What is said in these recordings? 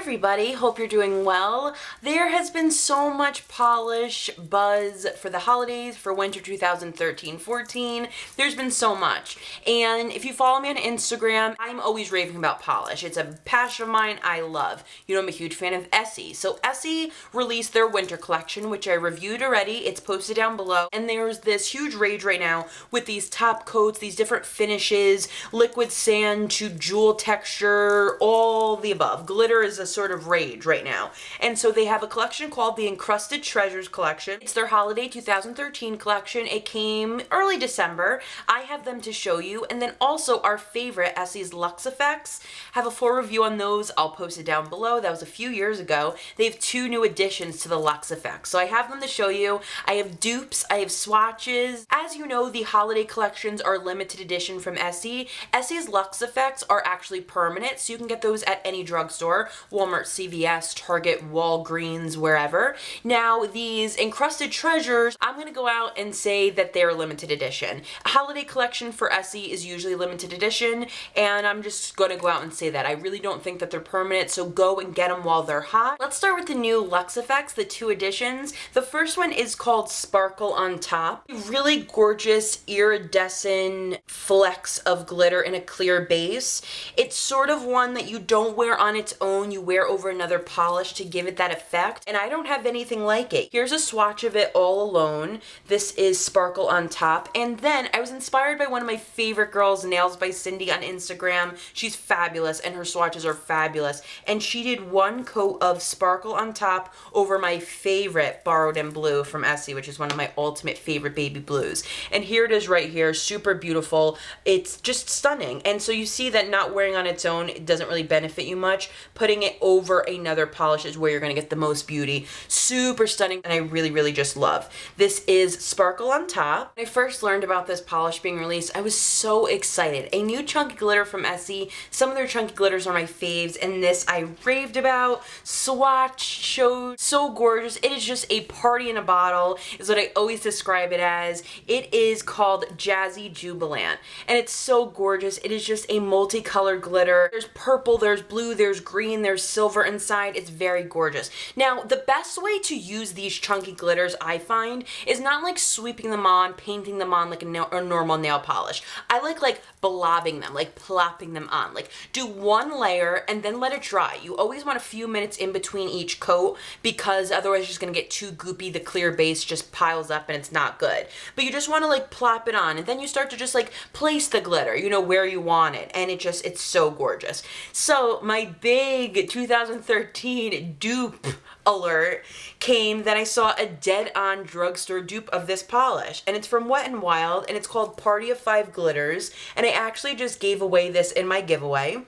everybody, hope you're doing well. There has been so much polish buzz for the holidays, for winter 2013-14. There's been so much. And if you follow me on Instagram, I'm always raving about polish. It's a passion of mine I love. You know, I'm a huge fan of Essie. So Essie released their winter collection, which I reviewed already. It's posted down below. And there's this huge rage right now with these top coats, these different finishes, liquid sand to jewel texture, all the above. Glitter is a sort of rage right now. And so they have a collection called the Encrusted Treasures collection. It's their holiday 2013 collection. It came early December. I have them to show you. And then also our favorite, Essie's Luxeffects. Have a full review on those. I'll post it down below. That was a few years ago. They have 2 new additions to the Luxeffects. So I have them to show you. I have dupes. I have swatches. As you know, the holiday collections are limited edition from Essie. Essie's Luxeffects are actually permanent, so you can get those at any drugstore, Walmart, CVS, Target, Walgreens, wherever. Now, these Encrusted Treasures, I'm going to go out and say that they're limited edition. A holiday collection for Essie is usually limited edition, and I'm just going to go out and say that. I really don't think that they're permanent, so go and get them while they're hot. Let's start with the new Luxeffects, the 2 editions. The first one is called Sparkle on Top. Really gorgeous iridescent flecks of glitter in a clear base. It's sort of one that you don't wear on its own, you wear over another polish to give it that effect, and I don't have anything like it. Here's a swatch of it all alone. This is Sparkle on Top, and then I was inspired by one of my favorite girls, Nails by Cindy on Instagram. She's fabulous, and her swatches are fabulous, and she did 1 coat of Sparkle on Top over my favorite Borrowed in Blue from Essie, which is one of my ultimate favorite baby blues. And here it is right here, super beautiful. It's just stunning, and so you see that not wearing on its own, it doesn't really benefit you much. Putting it over another polish is where you're going to get the most beauty. Super stunning, and I really just love. This is Sparkle on Top. When I first learned about this polish being released, I was so excited. A new chunky glitter from Essie. Some of their chunky glitters are my faves, and this I raved about. Swatch showed so gorgeous. It is just a party in a bottle, is what I always describe it as. It is called Jazzy Jubilant, and it's so gorgeous. It is just a multicolored glitter. There's purple, there's blue, there's green, there's silver inside. It's very gorgeous. Now, the best way to use these chunky glitters, I find, is not like sweeping them on, painting them on like a normal nail polish. I like blobbing them, like plopping them on. Like, do 1 layer and then let it dry. You always want a few minutes in between each coat, because otherwise you're just gonna get too goopy. The clear base just piles up and it's not good. But you just wanna like plop it on, and then you start to just like place the glitter, you know, where you want it. And it's so gorgeous. So my big 2013 dupe alert came that I saw a dead-on drugstore dupe of this polish, and it's from Wet n Wild, and it's called Party of 5 Glitters, and I actually just gave away this in my giveaway.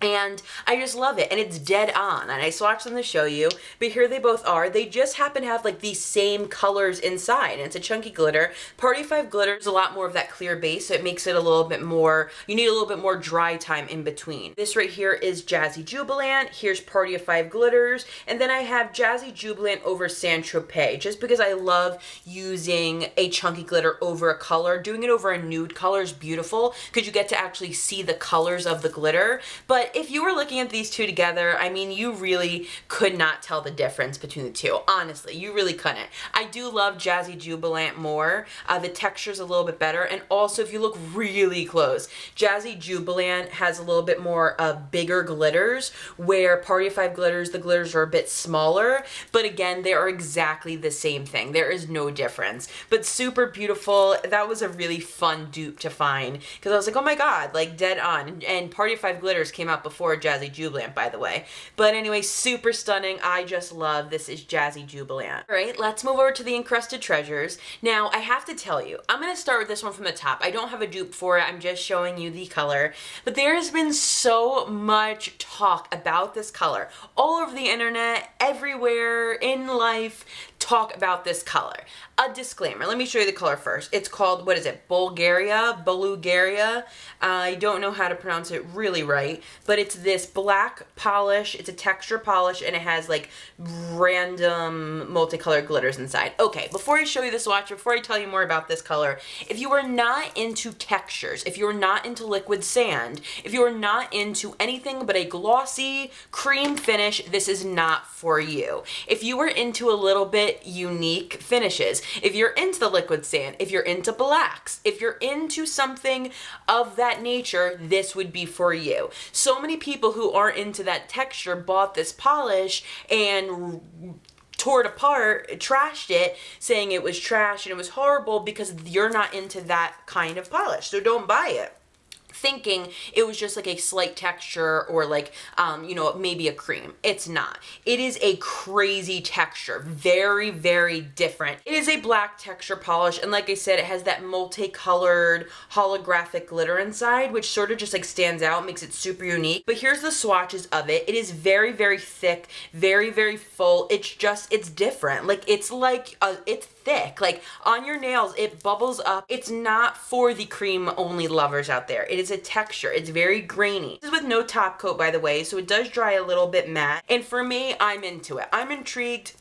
And I just love it, and it's dead on, and I swatched them to show you, but here they both are. They just happen to have like these same colors inside, and it's a chunky glitter. Party 5 glitter is a lot more of that clear base, so it makes it a little bit more, you need a little bit more dry time in between. This right here is Jazzy Jubilant. Here's Party of 5 glitters, and then I have Jazzy Jubilant over Saint Tropez, just because I love using a chunky glitter over a color. Doing it over a nude color is beautiful, because you get to actually see the colors of the glitter. But if you were looking at these 2 together, I mean, you really could not tell the difference between the 2. Honestly, you really couldn't. I do love Jazzy Jubilant more. The texture's a little bit better, and also if you look really close, Jazzy Jubilant has a little bit more bigger glitters, where Party of 5 glitters, the glitters are a bit smaller, but again, they are exactly the same thing. There is no difference, but super beautiful. That was a really fun dupe to find, because I was like, oh my god, like dead on. And Party of 5 glitters came out before Jazzy Jubilant, by the way. But anyway, super stunning. I just love this is Jazzy Jubilant. All right, let's move over to the Encrusted Treasures. Now, I have to tell you, I'm going to start with this one from the top. I don't have a dupe for it. I'm just showing you the color. But there has been so much talk about this color all over the internet, everywhere, in life, talk about this color. A disclaimer, let me show you the color first. It's called, what is it, Bulgaria? I don't know how to pronounce it really right, but it's this black polish. It's a texture polish, and it has like random multicolored glitters inside. Okay, before I show you the swatch, before I tell you more about this color, if you are not into textures, if you are not into liquid sand, if you are not into anything but a glossy cream finish, this is not for you. If you are into a little bit unique finishes, if you're into the liquid sand, if you're into blacks, if you're into something of that nature, this would be for you. So many people who aren't into that texture bought this polish and tore it apart, trashed it, saying it was trash and it was horrible because you're not into that kind of polish. So don't buy it thinking it was just like a slight texture or like, you know, maybe a cream. It's not. It is a crazy texture. Very, very different. It is a black texture polish, and like I said, it has that multicolored holographic glitter inside, which sort of just like stands out, makes it super unique. But here's the swatches of it. It is very, very thick, very, very full. It's different. Like, it's thick. Like, on your nails, it bubbles up. It's not for the cream only lovers out there. It is a texture. It's very grainy. This is with no top coat, by the way, so it does dry a little bit matte. And for me, I'm into it. I'm intrigued.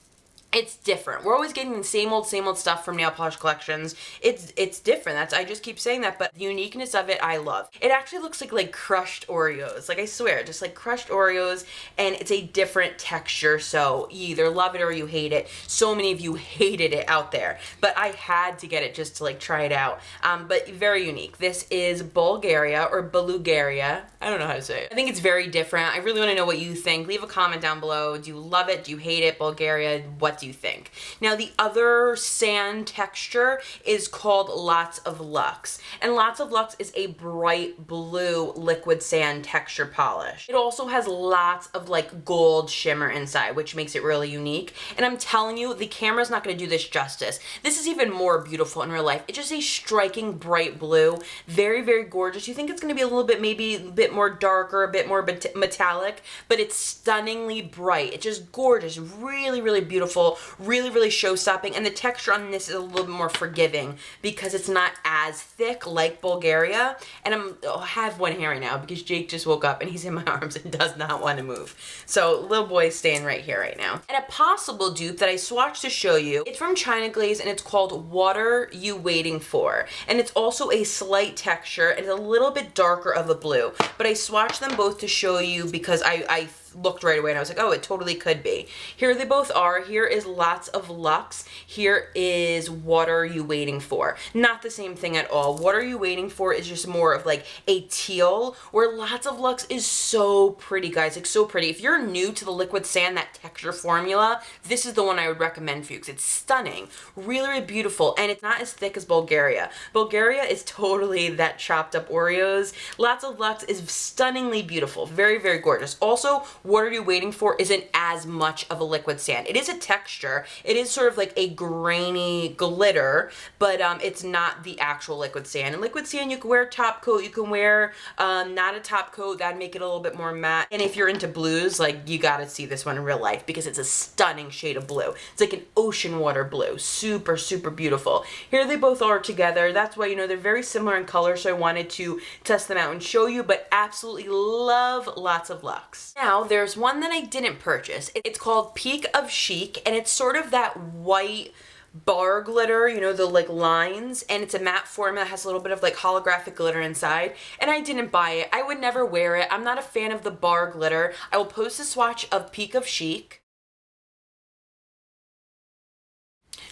It's different. We're always getting the same old stuff from nail polish collections. It's different. I just keep saying that, but the uniqueness of it, I love. It actually looks like crushed Oreos. Like, I swear, just like crushed Oreos, and it's a different texture, so you either love it or you hate it. So many of you hated it out there, but I had to get it just to like try it out. But very unique. This is Bulgaria or Bulgaria. I don't know how to say it. I think it's very different. I really want to know what you think. Leave a comment down below. Do you love it? Do you hate it? Bulgaria, what do you think? Now, the other sand texture is called Lots of Luxe, and Lots of Luxe is a bright blue liquid sand texture polish. It also has lots of like gold shimmer inside, which makes it really unique, and I'm telling you, the camera's not going to do this justice. This is even more beautiful in real life. It's just a striking bright blue, very, very gorgeous. You think it's going to be a little bit, maybe a bit more darker, a bit more metallic, but it's stunningly bright. It's just gorgeous, really, really beautiful, really, really show-stopping, and the texture on this is a little bit more forgiving because it's not as thick like Bulgaria. And I have one hair right now because Jake just woke up and he's in my arms and does not want to move. So little boy's staying right here right now. And a possible dupe that I swatched to show you, it's from China Glaze, and it's called What Are You Waiting For? And it's also a slight texture and a little bit darker of a blue, but I swatched them both to show you because I looked right away and I was like, oh, it totally could be. Here they both are. Here is Lots of Luxe. Here is What Are You Waiting For? Not the same thing at all. What Are You Waiting For is just more of like a teal, where Lots of Luxe is so pretty, guys. Like, so pretty. If you're new to the liquid sand, that texture formula, this is the one I would recommend for you because it's stunning. Really, really beautiful, and it's not as thick as Bulgaria. Bulgaria is totally that chopped up Oreos. Lots of Luxe is stunningly beautiful. Very, very gorgeous. Also, What Are You Waiting For isn't as much of a liquid sand. It is a texture. It is sort of like a grainy glitter, but it's not the actual liquid sand. And liquid sand, you can wear a top coat. You can wear not a top coat. That'd make it a little bit more matte. And if you're into blues, like, you gotta see this one in real life because it's a stunning shade of blue. It's like an ocean water blue. Super, super beautiful. Here they both are together. That's why, you know, they're very similar in color, so I wanted to test them out and show you, but absolutely love Lots of Luxe. Now, there's one that I didn't purchase. It's called Peak of Chic, and it's sort of that white bar glitter, you know, the like lines, and it's a matte formula that has a little bit of like holographic glitter inside, and I didn't buy it. I would never wear it. I'm not a fan of the bar glitter. I will post a swatch of Peak of Chic.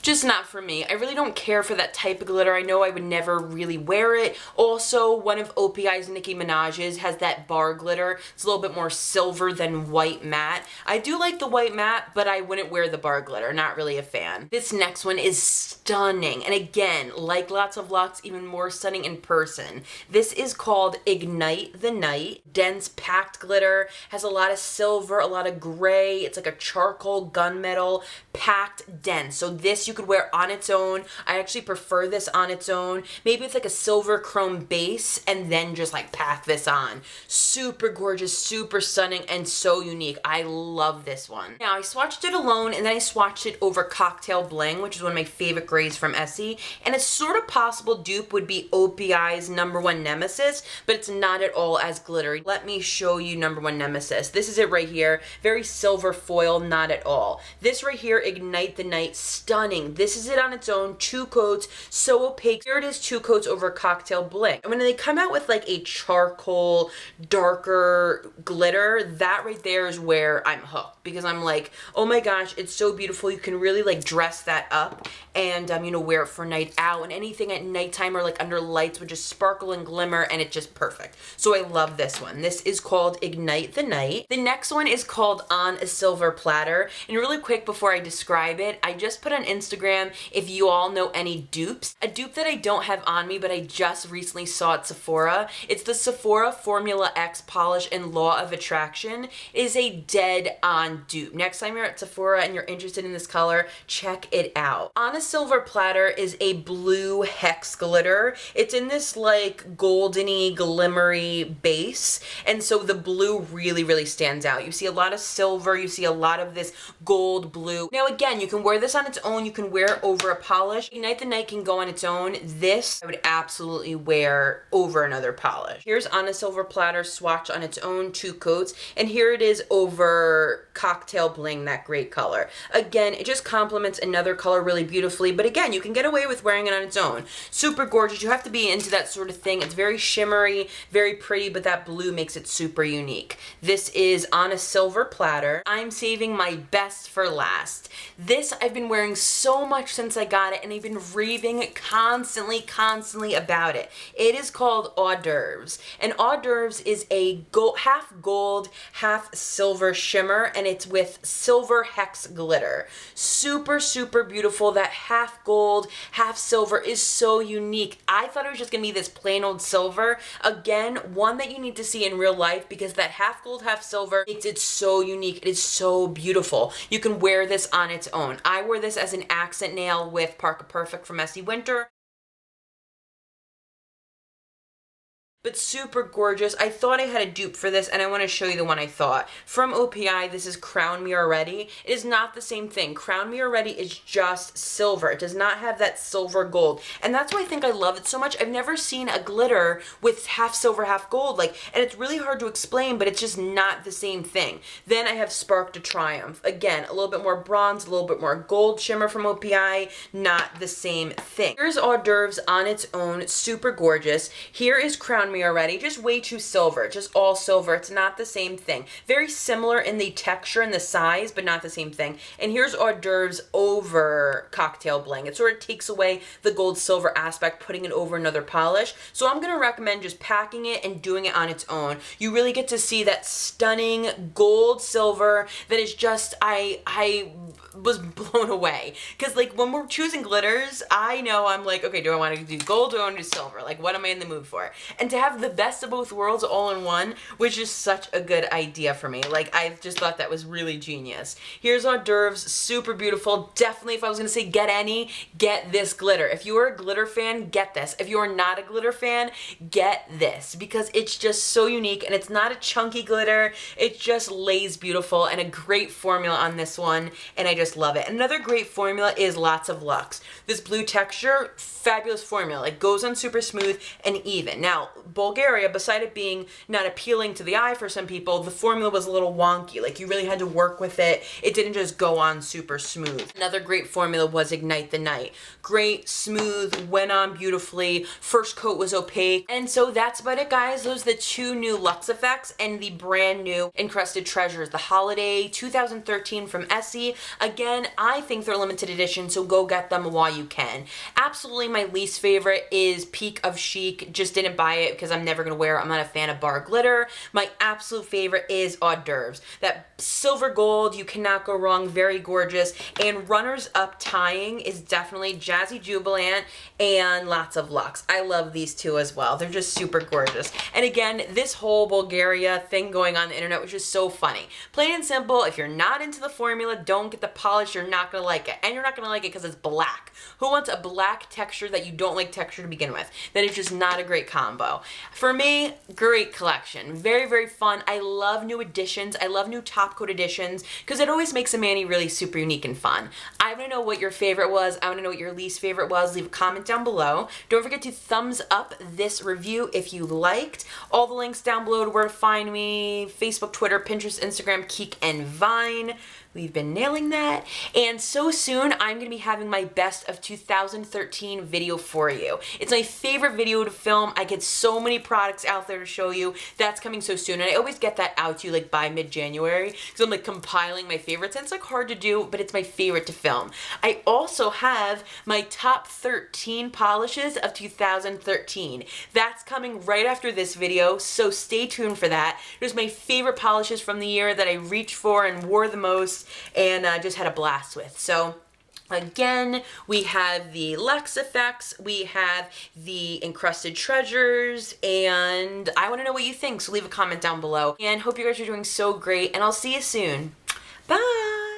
Just not for me. I really don't care for that type of glitter. I know I would never really wear it. Also, one of OPI's Nicki Minaj's has that bar glitter. It's a little bit more silver than white matte. I do like the white matte, but I wouldn't wear the bar glitter. Not really a fan. This next one is stunning. And again, like Lots of Luxe, even more stunning in person. This is called Ignite the Night. Dense packed glitter. Has a lot of silver, a lot of gray. It's like a charcoal gunmetal, packed dense. So this you could wear on its own. I actually prefer this on its own. Maybe it's like a silver chrome base and then just like pack this on. Super gorgeous, super stunning, and so unique. I love this one. Now I swatched it alone and then I swatched it over Cocktail Bling, which is one of my favorite grades from Essie. And a sort of possible dupe would be OPI's #1 Nemesis, but it's not at all as glittery. Let me show you #1 Nemesis. This is it right here. Very silver foil, not at all. This right here, Ignite the Night, stunning. This is it on its own, 2 coats, so opaque. Here it is, 2 coats over Cocktail Bling. And when they come out with like a charcoal, darker glitter, that right there is where I'm hooked, because I'm like, oh my gosh, it's so beautiful. You can really like dress that up and you know, wear it for night out, and anything at nighttime or like under lights would just sparkle and glimmer, and it's just perfect. So I love this one. This is called Ignite the Night. The next one is called On a Silver Platter. And really quick before I describe it, I just put on Instagram if you all know any dupes. A dupe that I don't have on me, but I just recently saw at Sephora. It's the Sephora Formula X Polish and Law of Attraction. It is a dead on dupe. Next time you're at Sephora and you're interested in this color, check it out. On a Silver Platter is a blue hex glitter. It's in this like goldeny, glimmery base, and so the blue really stands out. You see a lot of silver, you see a lot of this gold blue. Now again, you can wear this on its own, you can wear it over a polish. Ignite the Night can go on its own. This I would absolutely wear over another polish. Here's On a Silver Platter swatch on its own, 2 coats, and here it is over Cocktail Bling, that great color. Again, it just complements another color really beautifully, but again, you can get away with wearing it on its own. Super gorgeous. You have to be into that sort of thing. It's very shimmery, very pretty, but that blue makes it super unique. This is On a Silver Platter. I'm saving my best for last. This I've been wearing so much since I got it, and I've been raving constantly about it. It is called Hors d'oeuvres, and Hors d'oeuvres is a half gold, half silver shimmer, and it's with silver hex glitter. Super beautiful. That half gold, half silver is so unique. I thought it was just gonna be this plain old silver. Again, one that you need to see in real life, because that half gold, half silver makes it so unique. It is so beautiful. You can wear this on its own. I wear this as an accent nail with Parka Perfect from Essie Winter. But super gorgeous. I thought I had a dupe for this, and I want to show you the one I thought. From OPI, this is Crown Me Already. It is not the same thing. Crown Me Already is just silver. It does not have that silver gold. And that's why I think I love it so much. I've never seen a glitter with half silver, half gold. And it's really hard to explain, but it's just not the same thing. Then I have Spark to Triumph. Again, a little bit more bronze, a little bit more gold shimmer from OPI. Not the same thing. Here's Hors d'oeuvres on its own. Super gorgeous. Here is Crown Me Already, just way too silver, just all silver. It's not the same thing. Very similar in the texture and the size, but not the same thing. And here's Hors d'oeuvres over Cocktail Bling. It sort of takes away the gold silver aspect, putting it over another polish. So I'm gonna recommend just packing it and doing it on its own. You really get to see that stunning gold silver that is just, I was blown away. Because like when we're choosing glitters, I know I'm like, okay, do I want to do gold or do I want to do silver? Like, what am I in the mood for? And to have the best of both worlds all in one was just such a good idea for me. Like, I just thought that was really genius. Here's Hors d'oeuvres, super beautiful. Definitely, if I was gonna say get any, get this glitter. If you are a glitter fan, get this. If you are not a glitter fan, get this, because it's just so unique, and it's not a chunky glitter. It just lays beautiful, and a great formula on this one, and I just love it. Another great formula is Lots of Luxe. This blue texture, fabulous formula. It goes on super smooth and even. Now, Bulgaria, beside it being not appealing to the eye for some people, the formula was a little wonky. Like, you really had to work with it. It didn't just go on super smooth. Another great formula was Ignite the Night. Great, smooth, went on beautifully. First coat was opaque. And so that's about it, guys. Those are the 2 new Luxeffects and the brand new Encrusted Treasures. The Holiday 2013 from Essie. Again, I think they're limited edition, so go get them while you can. Absolutely my least favorite is Peak of Chic. Just didn't buy it. because I'm never gonna wear it. I'm not a fan of bar glitter. My absolute favorite is Hors d'oeuvres. That silver gold, you cannot go wrong, very gorgeous. And runners up tying is definitely Jazzy Jubilant and Lots of Luxe. I love these two as well. They're just super gorgeous. And again, this whole Bulgaria thing going on the internet was just so funny. Plain and simple, if you're not into the formula, don't get the polish, you're not gonna like it. And you're not gonna like it because it's black. Who wants a black texture that you don't like texture to begin with? That is just not a great combo. For me, great collection. Very, very fun. I love new additions. I love new top coat additions because it always makes a mani really super unique and fun. I want to know what your favorite was. I want to know what your least favorite was. Leave a comment down below. Don't forget to thumbs up this review if you liked. All the links down below to where to find me. Facebook, Twitter, Pinterest, Instagram, Keek, and Vine. We've been nailing that. And so soon, I'm going to be having my best of 2013 video for you. It's my favorite video to film. I get so many products out there to show you. That's coming so soon. And I always get that out to you like by mid-January because I'm like compiling my favorites. And it's like hard to do, but it's my favorite to film. I also have my top 13 polishes of 2013. That's coming right after this video, so stay tuned for that. There's my favorite polishes from the year that I reached for and wore the most and just had a blast with. So again, we have the Luxeffects, we have the Encrusted Treasures, and I want to know what you think, so leave a comment down below. And hope you guys are doing so great, and I'll see you soon. Bye!